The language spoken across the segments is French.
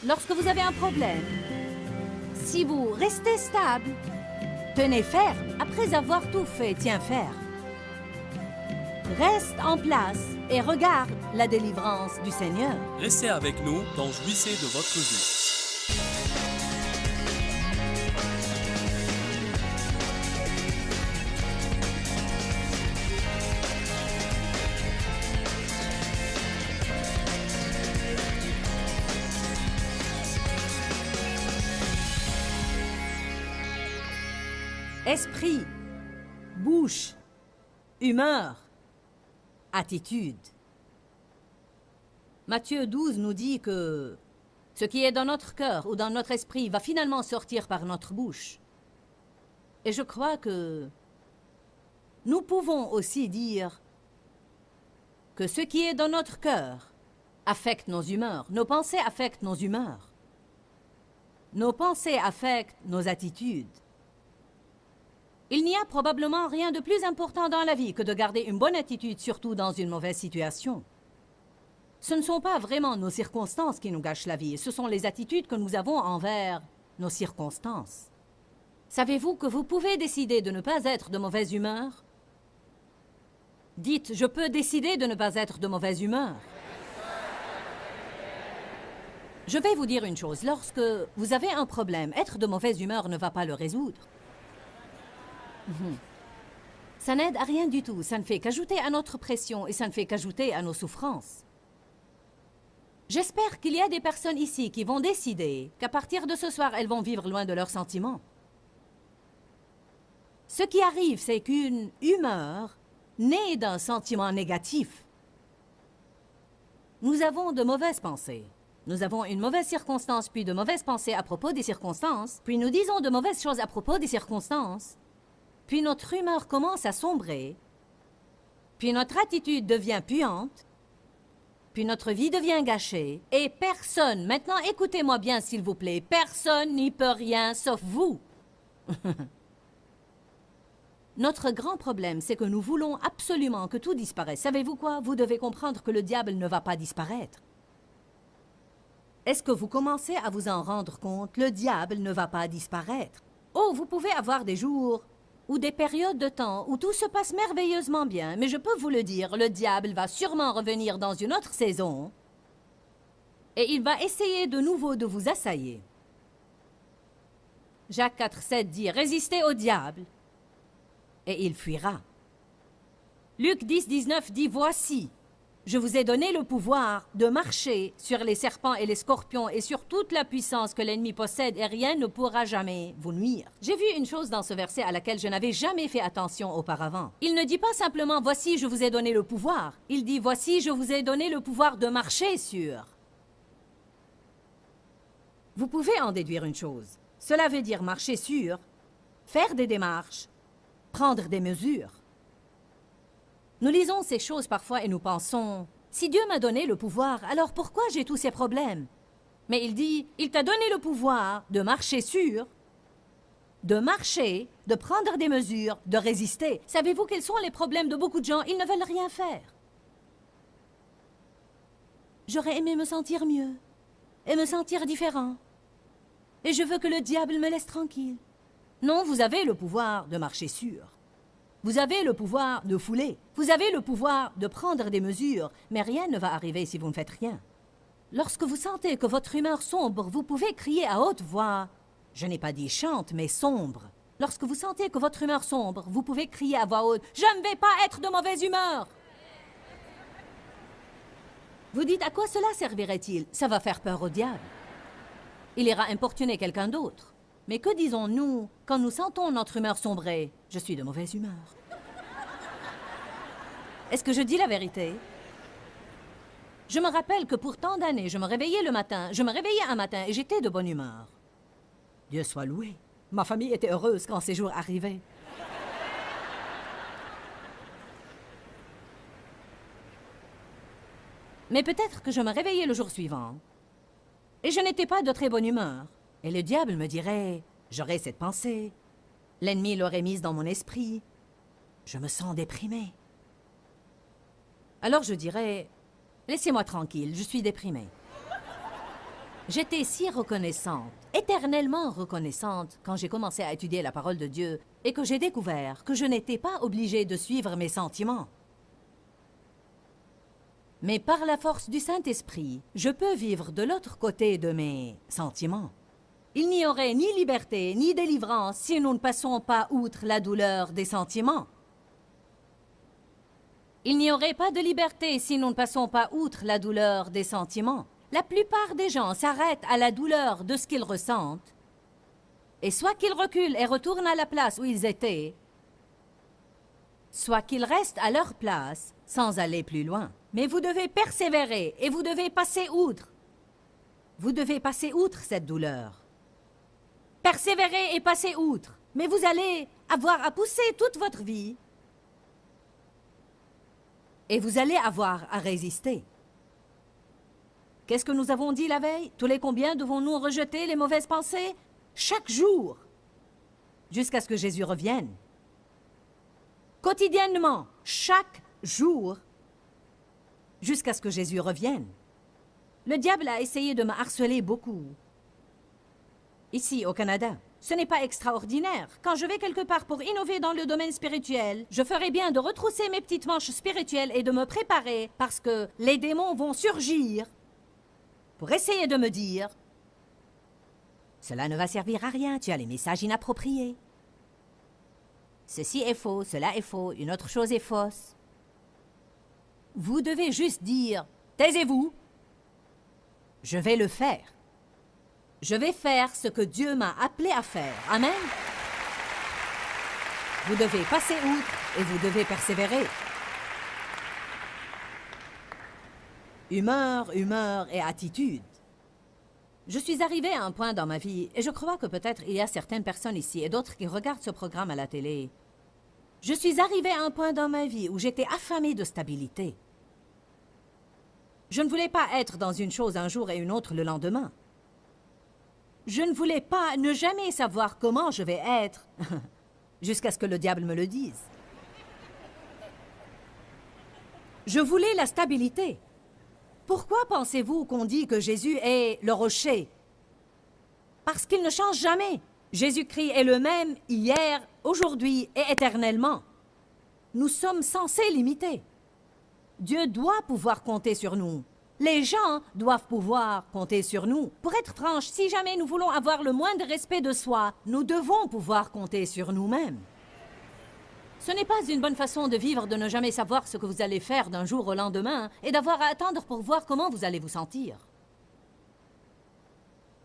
Lorsque vous avez un problème, si vous restez stable, tenez ferme. Après avoir tout fait, tiens ferme. Reste en place et regarde la délivrance du Seigneur. Restez avec nous dans Jouissez de votre vie. Esprit, bouche, humeur, attitude. Matthieu 12 nous dit que ce qui est dans notre cœur ou dans notre esprit va finalement sortir par notre bouche. Et je crois que nous pouvons aussi dire que ce qui est dans notre cœur affecte nos humeurs. Nos pensées affectent nos humeurs. Nos pensées affectent nos attitudes. Il n'y a probablement rien de plus important dans la vie que de garder une bonne attitude, surtout dans une mauvaise situation. Ce ne sont pas vraiment nos circonstances qui nous gâchent la vie, ce sont les attitudes que nous avons envers nos circonstances. Savez-vous que vous pouvez décider de ne pas être de mauvaise humeur? Dites, je peux décider de ne pas être de mauvaise humeur. Je vais vous dire une chose, lorsque vous avez un problème, être de mauvaise humeur ne va pas le résoudre. Ça n'aide à rien du tout, ça ne fait qu'ajouter à notre pression et ça ne fait qu'ajouter à nos souffrances. J'espère qu'il y a des personnes ici qui vont décider qu'à partir de ce soir, elles vont vivre loin de leurs sentiments. Ce qui arrive, c'est qu'une humeur naît d'un sentiment négatif. Nous avons de mauvaises pensées. Nous avons une mauvaise circonstance, puis de mauvaises pensées à propos des circonstances, puis nous disons de mauvaises choses à propos des circonstances. Puis notre humeur commence à sombrer, puis notre attitude devient puante, puis notre vie devient gâchée, et personne, maintenant écoutez-moi bien s'il vous plaît, personne n'y peut rien sauf vous. Notre grand problème, c'est que nous voulons absolument que tout disparaisse. Savez-vous quoi? Vous devez comprendre que le diable ne va pas disparaître. Est-ce que vous commencez à vous en rendre compte? Le diable ne va pas disparaître. Oh, vous pouvez avoir des jours ou des périodes de temps où tout se passe merveilleusement bien, mais je peux vous le dire, le diable va sûrement revenir dans une autre saison et il va essayer de nouveau de vous assailler. Jacques 4,7 dit « Résistez au diable et il fuira ». Luc 10,19 dit « Voici, je vous ai donné le pouvoir de marcher sur les serpents et les scorpions et sur toute la puissance que l'ennemi possède et rien ne pourra jamais vous nuire. » J'ai vu une chose dans ce verset à laquelle je n'avais jamais fait attention auparavant. Il ne dit pas simplement « Voici, je vous ai donné le pouvoir ». Il dit « Voici, je vous ai donné le pouvoir de marcher sur ». Vous pouvez en déduire une chose. Cela veut dire marcher sur, faire des démarches, prendre des mesures. Nous lisons ces choses parfois et nous pensons, si Dieu m'a donné le pouvoir, alors pourquoi j'ai tous ces problèmes? Mais il dit, il t'a donné le pouvoir de marcher sur, de marcher, de prendre des mesures, de résister. Savez-vous quels sont les problèmes de beaucoup de gens? Ils ne veulent rien faire. J'aurais aimé me sentir mieux et me sentir différent. Et je veux que le diable me laisse tranquille. Non, vous avez le pouvoir de marcher sur. Vous avez le pouvoir de fouler. Vous avez le pouvoir de prendre des mesures, mais rien ne va arriver si vous ne faites rien. Lorsque vous sentez que votre humeur sombre, vous pouvez crier à haute voix. Je n'ai pas dit chante, mais sombre. Lorsque vous sentez que votre humeur sombre, vous pouvez crier à voix haute. Je ne vais pas être de mauvaise humeur. Vous dites à quoi cela servirait-il? Ça va faire peur au diable. Il ira importuner quelqu'un d'autre. Mais que disons-nous quand nous sentons notre humeur sombrer? Je suis de mauvaise humeur. Est-ce que je dis la vérité? Je me rappelle que pour tant d'années, je me réveillais un matin et j'étais de bonne humeur. Dieu soit loué. Ma famille était heureuse quand ces jours arrivaient. Mais peut-être que je me réveillais le jour suivant et je n'étais pas de très bonne humeur. Et le diable me dirait, j'aurais cette pensée. L'ennemi l'aurait mise dans mon esprit. Je me sens déprimée. Alors je dirais, laissez-moi tranquille, je suis déprimée. J'étais si reconnaissante, éternellement reconnaissante, quand j'ai commencé à étudier la parole de Dieu et que j'ai découvert que je n'étais pas obligée de suivre mes sentiments. Mais par la force du Saint-Esprit, je peux vivre de l'autre côté de mes sentiments. Il n'y aurait ni liberté ni délivrance si nous ne passons pas outre la douleur des sentiments. Il n'y aurait pas de liberté si nous ne passons pas outre la douleur des sentiments. La plupart des gens s'arrêtent à la douleur de ce qu'ils ressentent, et soit qu'ils reculent et retournent à la place où ils étaient, soit qu'ils restent à leur place sans aller plus loin. Mais vous devez persévérer et vous devez passer outre. Vous devez passer outre cette douleur. Persévérer et passer outre. Mais vous allez avoir à pousser toute votre vie. Et vous allez avoir à résister. Qu'est-ce que nous avons dit la veille? Tous les combien devons-nous rejeter les mauvaises pensées? Chaque jour. Jusqu'à ce que Jésus revienne. Quotidiennement, chaque jour. Jusqu'à ce que Jésus revienne. Le diable a essayé de me harceler beaucoup. Ici, au Canada. Ce n'est pas extraordinaire. Quand je vais quelque part pour innover dans le domaine spirituel, je ferai bien de retrousser mes petites manches spirituelles et de me préparer parce que les démons vont surgir pour essayer de me dire « Cela ne va servir à rien, tu as les messages inappropriés. Ceci est faux, cela est faux, une autre chose est fausse. » Vous devez juste dire « Taisez-vous, je vais le faire. Je vais faire ce que Dieu m'a appelé à faire. » Amen. Vous devez passer outre et vous devez persévérer. Humeur, humeur et attitude. Je suis arrivée à un point dans ma vie, et je crois que peut-être il y a certaines personnes ici et d'autres qui regardent ce programme à la télé. Je suis arrivée à un point dans ma vie où j'étais affamée de stabilité. Je ne voulais pas être dans une chose un jour et une autre le lendemain. Je ne voulais pas ne jamais savoir comment je vais être, jusqu'à ce que le diable me le dise. Je voulais la stabilité. Pourquoi pensez-vous qu'on dit que Jésus est le rocher? Parce qu'il ne change jamais. Jésus-Christ est le même hier, aujourd'hui et éternellement. Nous sommes censés l'imiter. Dieu doit pouvoir compter sur nous. Les gens doivent pouvoir compter sur nous. Pour être franche, si jamais nous voulons avoir le moindre respect de soi, nous devons pouvoir compter sur nous-mêmes. Ce n'est pas une bonne façon de vivre de ne jamais savoir ce que vous allez faire d'un jour au lendemain et d'avoir à attendre pour voir comment vous allez vous sentir.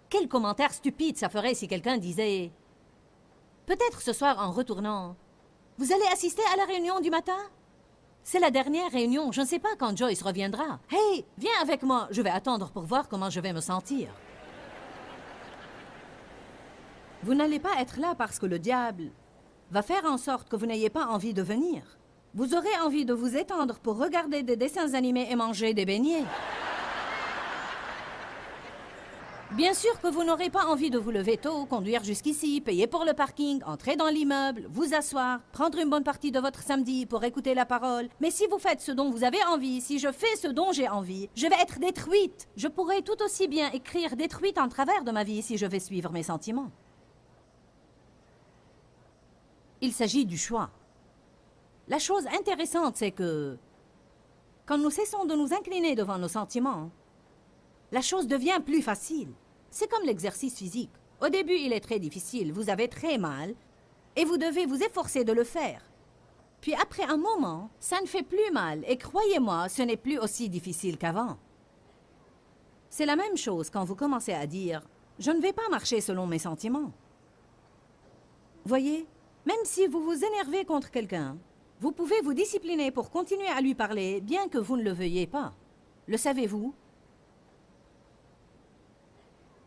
Quel commentaire stupide ça ferait si quelqu'un disait « Peut-être ce soir en retournant, vous allez assister à la réunion du matin? C'est la dernière réunion, je ne sais pas quand Joyce reviendra. Hey, viens avec moi, je vais attendre pour voir comment je vais me sentir. » Vous n'allez pas être là parce que le diable va faire en sorte que vous n'ayez pas envie de venir. Vous aurez envie de vous étendre pour regarder des dessins animés et manger des beignets. Bien sûr que vous n'aurez pas envie de vous lever tôt, conduire jusqu'ici, payer pour le parking, entrer dans l'immeuble, vous asseoir, prendre une bonne partie de votre samedi pour écouter la parole. Mais si vous faites ce dont vous avez envie, si je fais ce dont j'ai envie, je vais être détruite. Je pourrais tout aussi bien écrire détruite en travers de ma vie si je vais suivre mes sentiments. Il s'agit du choix. La chose intéressante, c'est que quand nous cessons de nous incliner devant nos sentiments, la chose devient plus facile. C'est comme l'exercice physique. Au début, il est très difficile, vous avez très mal, et vous devez vous efforcer de le faire. Puis après un moment, ça ne fait plus mal, et croyez-moi, ce n'est plus aussi difficile qu'avant. C'est la même chose quand vous commencez à dire « Je ne vais pas marcher selon mes sentiments ». Voyez, même si vous vous énervez contre quelqu'un, vous pouvez vous discipliner pour continuer à lui parler, bien que vous ne le veuillez pas. Le savez-vous?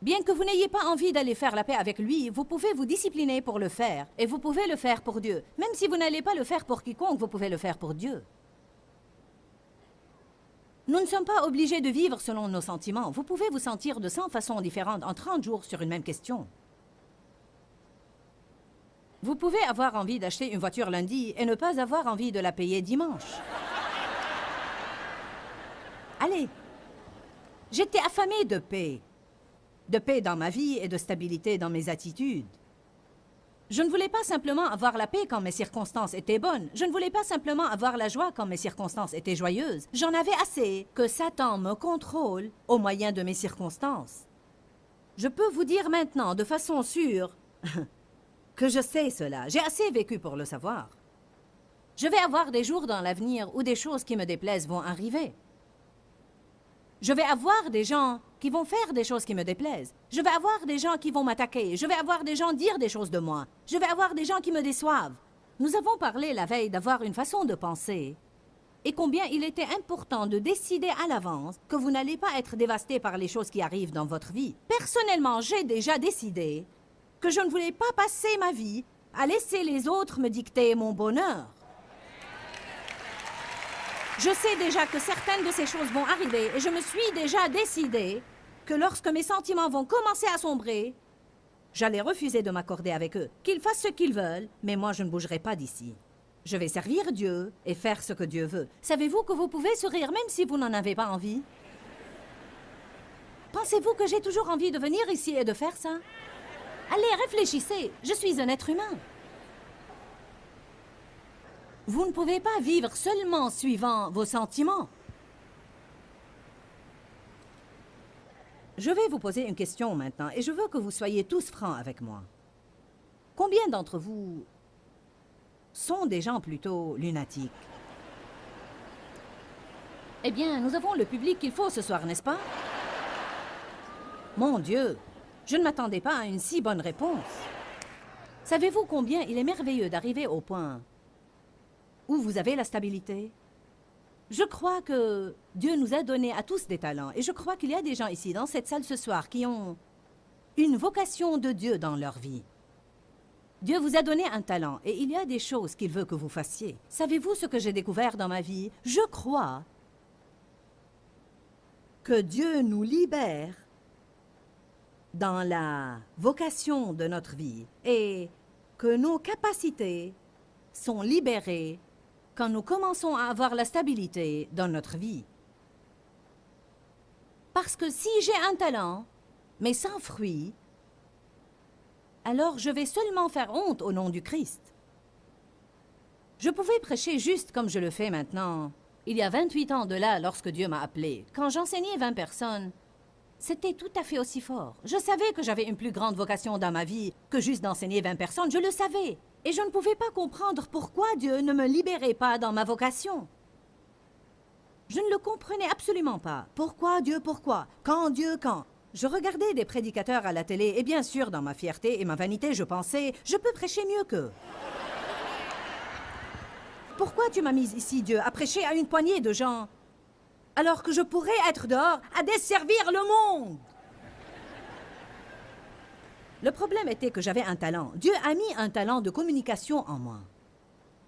Bien que vous n'ayez pas envie d'aller faire la paix avec lui, vous pouvez vous discipliner pour le faire. Et vous pouvez le faire pour Dieu. Même si vous n'allez pas le faire pour quiconque, vous pouvez le faire pour Dieu. Nous ne sommes pas obligés de vivre selon nos sentiments. Vous pouvez vous sentir de 100 façons différentes en 30 jours sur une même question. Vous pouvez avoir envie d'acheter une voiture lundi et ne pas avoir envie de la payer dimanche. Allez, j'étais affamée de paix. de paix dans ma vie et de stabilité dans mes attitudes. Je ne voulais pas simplement avoir la paix quand mes circonstances étaient bonnes. Je ne voulais pas simplement avoir la joie quand mes circonstances étaient joyeuses. J'en avais assez que Satan me contrôle au moyen de mes circonstances. Je peux vous dire maintenant, de façon sûre, que je sais cela. J'ai assez vécu pour le savoir. Je vais avoir des jours dans l'avenir où des choses qui me déplaisent vont arriver. Je vais avoir des gens qui vont faire des choses qui me déplaisent. Je vais avoir des gens qui vont m'attaquer. Je vais avoir des gens dire des choses de moi. Je vais avoir des gens qui me déçoivent. Nous avons parlé la veille d'avoir une façon de penser et combien il était important de décider à l'avance que vous n'allez pas être dévasté par les choses qui arrivent dans votre vie. Personnellement, j'ai déjà décidé que je ne voulais pas passer ma vie à laisser les autres me dicter mon bonheur. Je sais déjà que certaines de ces choses vont arriver et je me suis déjà décidé que lorsque mes sentiments vont commencer à sombrer, j'allais refuser de m'accorder avec eux. Qu'ils fassent ce qu'ils veulent, mais moi je ne bougerai pas d'ici. Je vais servir Dieu et faire ce que Dieu veut. Savez-vous que vous pouvez sourire même si vous n'en avez pas envie? Pensez-vous que j'ai toujours envie de venir ici et de faire ça? Allez, réfléchissez, je suis un être humain. Vous ne pouvez pas vivre seulement suivant vos sentiments. Je vais vous poser une question maintenant et je veux que vous soyez tous francs avec moi. Combien d'entre vous sont des gens plutôt lunatiques? Eh bien, nous avons le public qu'il faut ce soir, n'est-ce pas? Mon Dieu, je ne m'attendais pas à une si bonne réponse. Savez-vous combien il est merveilleux d'arriver au point où vous avez la stabilité? Je crois que Dieu nous a donné à tous des talents et je crois qu'il y a des gens ici dans cette salle ce soir qui ont une vocation de Dieu dans leur vie. Dieu vous a donné un talent et il y a des choses qu'il veut que vous fassiez. Savez-vous ce que j'ai découvert dans ma vie? Je crois que Dieu nous libère dans la vocation de notre vie et que nos capacités sont libérées quand nous commençons à avoir la stabilité dans notre vie. Parce que si j'ai un talent, mais sans fruit, alors je vais seulement faire honte au nom du Christ. Je pouvais prêcher juste comme je le fais maintenant. Il y a 28 ans de là, lorsque Dieu m'a appelé, quand j'enseignais 20 personnes, c'était tout à fait aussi fort. Je savais que j'avais une plus grande vocation dans ma vie que juste d'enseigner 20 personnes, je le savais. Et je ne pouvais pas comprendre pourquoi Dieu ne me libérait pas dans ma vocation. Je ne le comprenais absolument pas. Pourquoi Dieu, pourquoi? Quand Dieu, quand? Je regardais des prédicateurs à la télé et bien sûr, dans ma fierté et ma vanité, je pensais, je peux prêcher mieux qu'eux. Pourquoi tu m'as mise ici, Dieu, à prêcher à une poignée de gens, alors que je pourrais être dehors à desservir le monde? Le problème était que j'avais un talent. Dieu a mis un talent de communication en moi.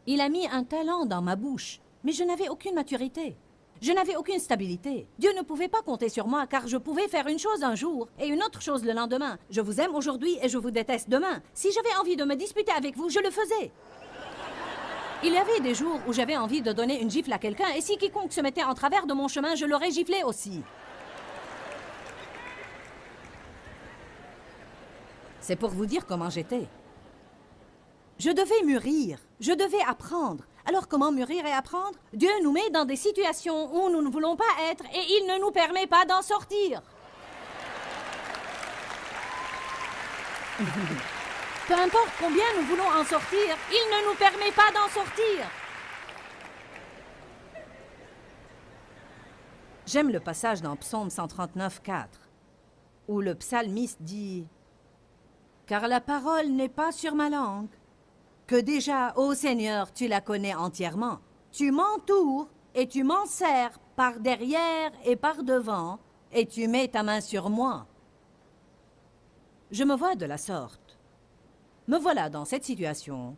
Il a mis un talent dans ma bouche, mais je n'avais aucune maturité. Je n'avais aucune stabilité. Dieu ne pouvait pas compter sur moi car je pouvais faire une chose un jour et une autre chose le lendemain. Je vous aime aujourd'hui et je vous déteste demain. Si j'avais envie de me disputer avec vous, je le faisais. Il y avait des jours où j'avais envie de donner une gifle à quelqu'un et si quiconque se mettait en travers de mon chemin, je l'aurais giflé aussi. C'est pour vous dire comment j'étais. Je devais mûrir, je devais apprendre. Alors comment mûrir et apprendre? Dieu nous met dans des situations où nous ne voulons pas être et il ne nous permet pas d'en sortir. Peu importe combien nous voulons en sortir, il ne nous permet pas d'en sortir. J'aime le passage dans Psaume 139, 4, où le psalmiste dit « Car la parole n'est pas sur ma langue, que déjà, ô Seigneur, tu la connais entièrement. Tu m'entoures et tu m'enserres par derrière et par devant, et tu mets ta main sur moi. » Je me vois de la sorte. Me voilà dans cette situation.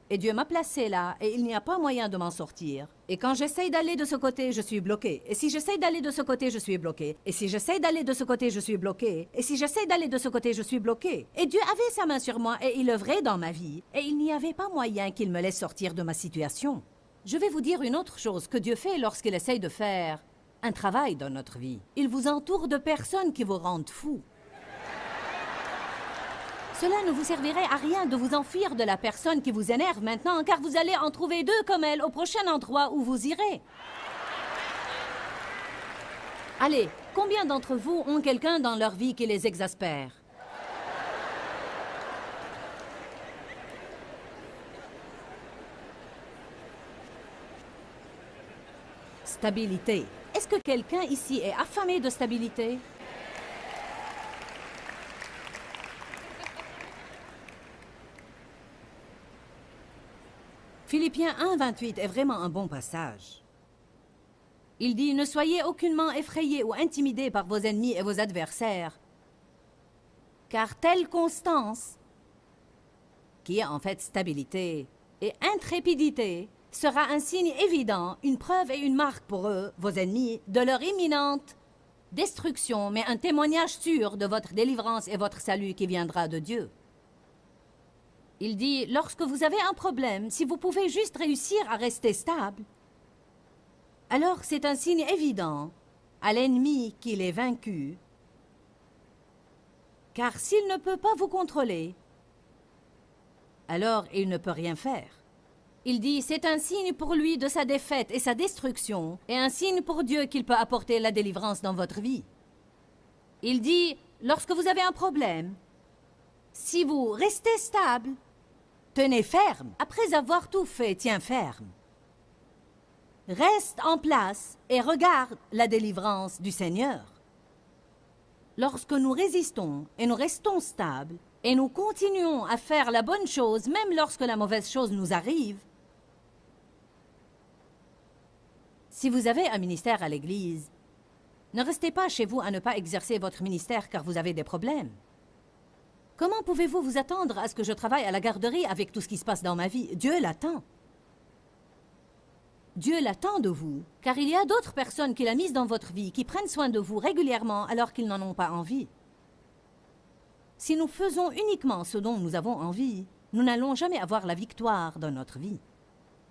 Et Dieu m'a placé là, et il n'y a pas moyen de m'en sortir. Et quand j'essaye d'aller de ce côté, je suis bloqué. Et si j'essaye d'aller de ce côté, je suis bloqué. Et si j'essaye d'aller de ce côté, je suis bloqué. Et si j'essaye d'aller de ce côté, je suis bloqué. Et Dieu avait sa main sur moi, et il œuvrait dans ma vie. Et il n'y avait pas moyen qu'il me laisse sortir de ma situation. Je vais vous dire une autre chose que Dieu fait lorsqu'il essaye de faire un travail dans notre vie. Il vous entoure de personnes qui vous rendent fous. Cela ne vous servirait à rien de vous enfuir de la personne qui vous énerve maintenant, car vous allez en trouver deux comme elle au prochain endroit où vous irez. Allez, combien d'entre vous ont quelqu'un dans leur vie qui les exaspère? Stabilité. Est-ce que quelqu'un ici est affamé de stabilité? Philippiens 1:28 est vraiment un bon passage. Il dit « Ne soyez aucunement effrayés ou intimidés par vos ennemis et vos adversaires, car telle constance, qui est en fait stabilité, et intrépidité, sera un signe évident, une preuve et une marque pour eux, vos ennemis, de leur imminente destruction, mais un témoignage sûr de votre délivrance et votre salut qui viendra de Dieu. » Il dit, lorsque vous avez un problème, si vous pouvez juste réussir à rester stable, alors c'est un signe évident à l'ennemi qu'il est vaincu, car s'il ne peut pas vous contrôler, alors il ne peut rien faire. Il dit, c'est un signe pour lui de sa défaite et sa destruction, et un signe pour Dieu qu'il peut apporter la délivrance dans votre vie. Il dit, lorsque vous avez un problème, si vous restez stable, tenez ferme. Après avoir tout fait, tiens ferme. Reste en place et regarde la délivrance du Seigneur. Lorsque nous résistons et nous restons stables et nous continuons à faire la bonne chose, même lorsque la mauvaise chose nous arrive, si vous avez un ministère à l'Église, ne restez pas chez vous à ne pas exercer votre ministère car vous avez des problèmes. Comment pouvez-vous vous attendre à ce que je travaille à la garderie avec tout ce qui se passe dans ma vie? Dieu l'attend. Dieu l'attend de vous, car il y a d'autres personnes qu'il a mises dans votre vie qui prennent soin de vous régulièrement alors qu'ils n'en ont pas envie. Si nous faisons uniquement ce dont nous avons envie, nous n'allons jamais avoir la victoire dans notre vie.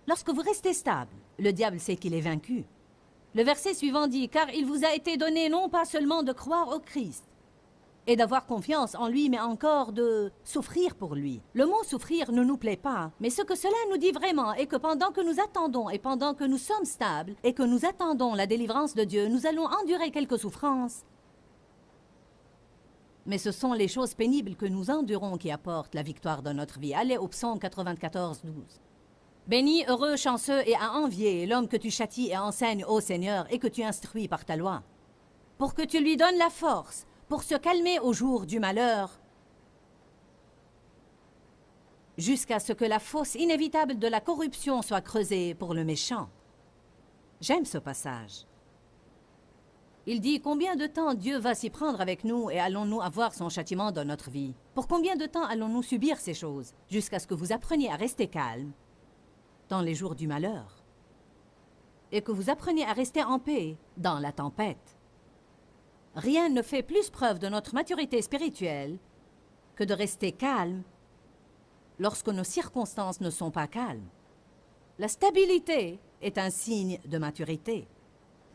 Lorsque vous restez stable, le diable sait qu'il est vaincu. Le verset suivant dit, « Car il vous a été donné non pas seulement de croire au Christ, et d'avoir confiance en lui, mais encore de souffrir pour lui. » Le mot « souffrir » ne nous plaît pas, mais ce que cela nous dit vraiment est que pendant que nous attendons et pendant que nous sommes stables et que nous attendons la délivrance de Dieu, nous allons endurer quelques souffrances. Mais ce sont les choses pénibles que nous endurons qui apportent la victoire dans notre vie. Allez au psaume 94, 12. Béni, heureux, chanceux et à envier l'homme que tu châties et enseignes, ô Seigneur, et que tu instruis par ta loi, pour que tu lui donnes la force, pour se calmer au jour du malheur, jusqu'à ce que la fosse inévitable de la corruption soit creusée pour le méchant. J'aime ce passage. Il dit, combien de temps Dieu va s'y prendre avec nous et allons-nous avoir son châtiment dans notre vie? Pour combien de temps allons-nous subir ces choses? Jusqu'à ce que vous appreniez à rester calme dans les jours du malheur et que vous appreniez à rester en paix dans la tempête. Rien ne fait plus preuve de notre maturité spirituelle que de rester calme lorsque nos circonstances ne sont pas calmes. La stabilité est un signe de maturité.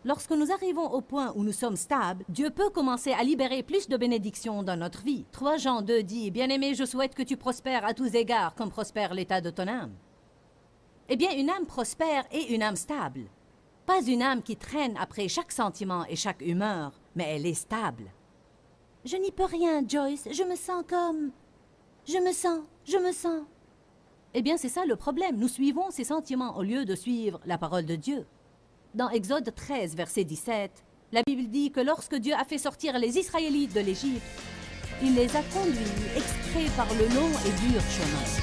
Lorsque nous arrivons au point où nous sommes stables, Dieu peut commencer à libérer plus de bénédictions dans notre vie. 3 Jean 2 dit, « Bien-aimé, je souhaite que tu prospères à tous égards comme prospère l'état de ton âme. » Eh bien, une âme prospère est une âme stable. Pas une âme qui traîne après chaque sentiment et chaque humeur, mais elle est stable. « Je n'y peux rien, Joyce, je me sens comme... je me sens... » Eh bien, c'est ça le problème. Nous suivons ces sentiments au lieu de suivre la parole de Dieu. Dans Exode 13, verset 17, la Bible dit que lorsque Dieu a fait sortir les Israélites de l'Égypte, il les a conduits exprès par le long et dur chemin.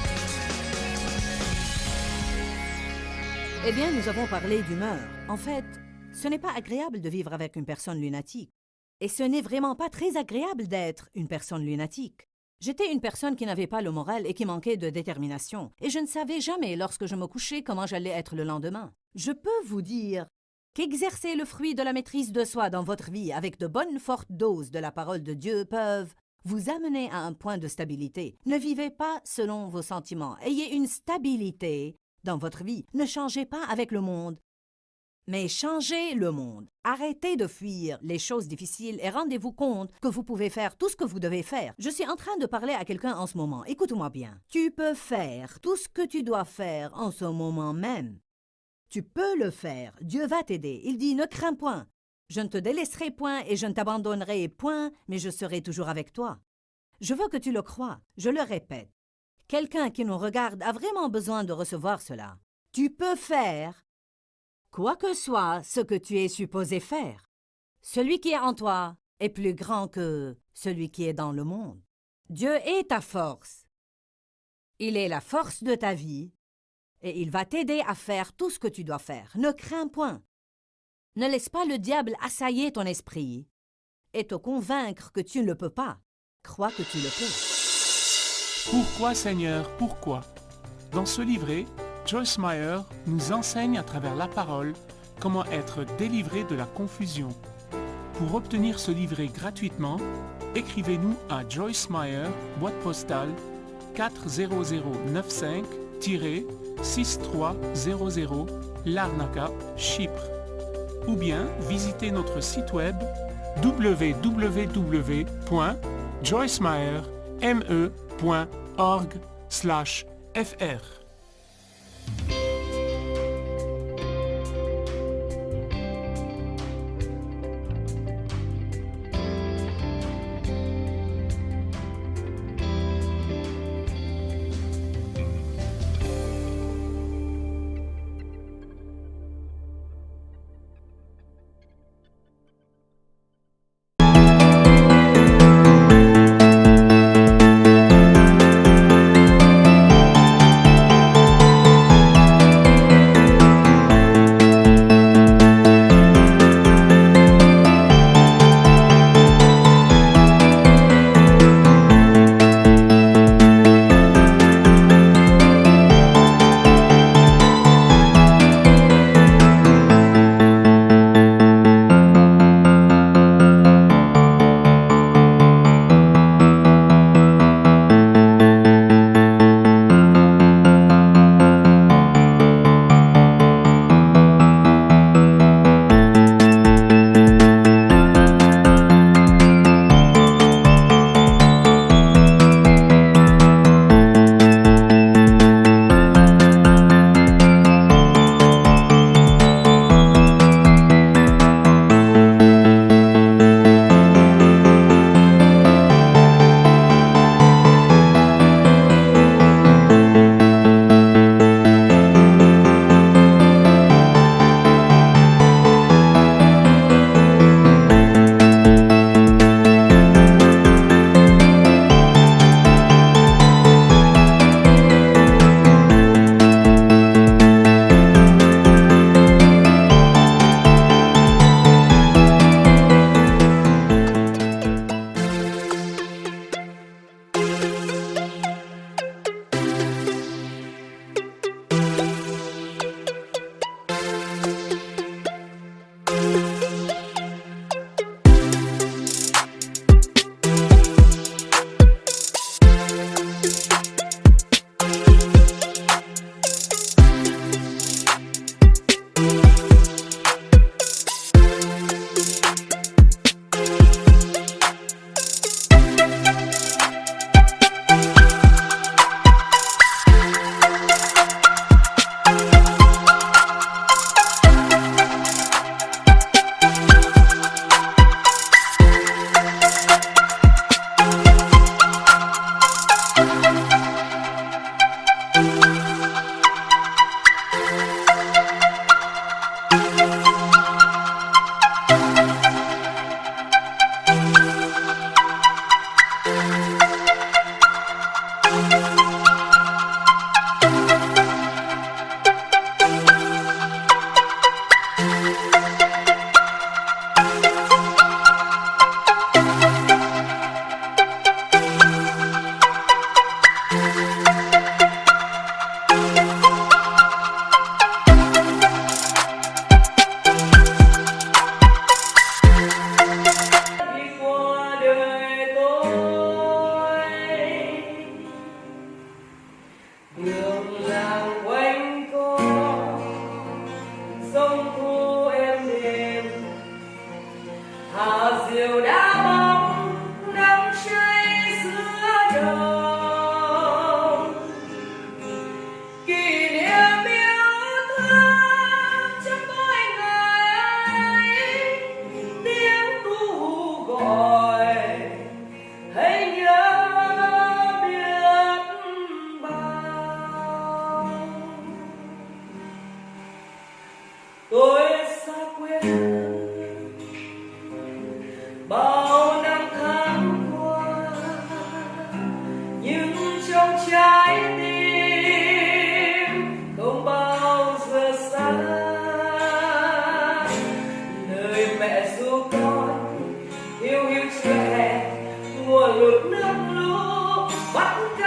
Eh bien, nous avons parlé d'humeur. En fait, ce n'est pas agréable de vivre avec une personne lunatique. Et ce n'est vraiment pas très agréable d'être une personne lunatique. J'étais une personne qui n'avait pas le moral et qui manquait de détermination. Et je ne savais jamais, lorsque je me couchais, comment j'allais être le lendemain. Je peux vous dire qu'exercer le fruit de la maîtrise de soi dans votre vie avec de bonnes fortes doses de la parole de Dieu peuvent vous amener à un point de stabilité. Ne vivez pas selon vos sentiments. Ayez une stabilité dans votre vie. Ne changez pas avec le monde. Mais changez le monde. Arrêtez de fuir les choses difficiles et rendez-vous compte que vous pouvez faire tout ce que vous devez faire. Je suis en train de parler à quelqu'un en ce moment. Écoute-moi bien. Tu peux faire tout ce que tu dois faire en ce moment même. Tu peux le faire. Dieu va t'aider. Il dit, ne crains point. Je ne te délaisserai point et je ne t'abandonnerai point, mais je serai toujours avec toi. Je veux que tu le crois. Je le répète. Quelqu'un qui nous regarde a vraiment besoin de recevoir cela. Tu peux faire quoi que soit ce que tu es supposé faire. Celui qui est en toi est plus grand que celui qui est dans le monde. Dieu est ta force. Il est la force de ta vie et il va t'aider à faire tout ce que tu dois faire. Ne crains point. Ne laisse pas le diable assailler ton esprit et te convaincre que tu ne le peux pas. Crois que tu le peux. Pourquoi, Seigneur, pourquoi? Dans ce livret, Joyce Meyer nous enseigne à travers la parole comment être délivré de la confusion. Pour obtenir ce livret gratuitement, écrivez-nous à Joyce Meyer, boîte postale 40095-6300 Larnaca, Chypre. Ou bien visitez notre site web www.joycemeyer.org/fr. แสงทั่วหลุดเนื้อรู้วัดใจ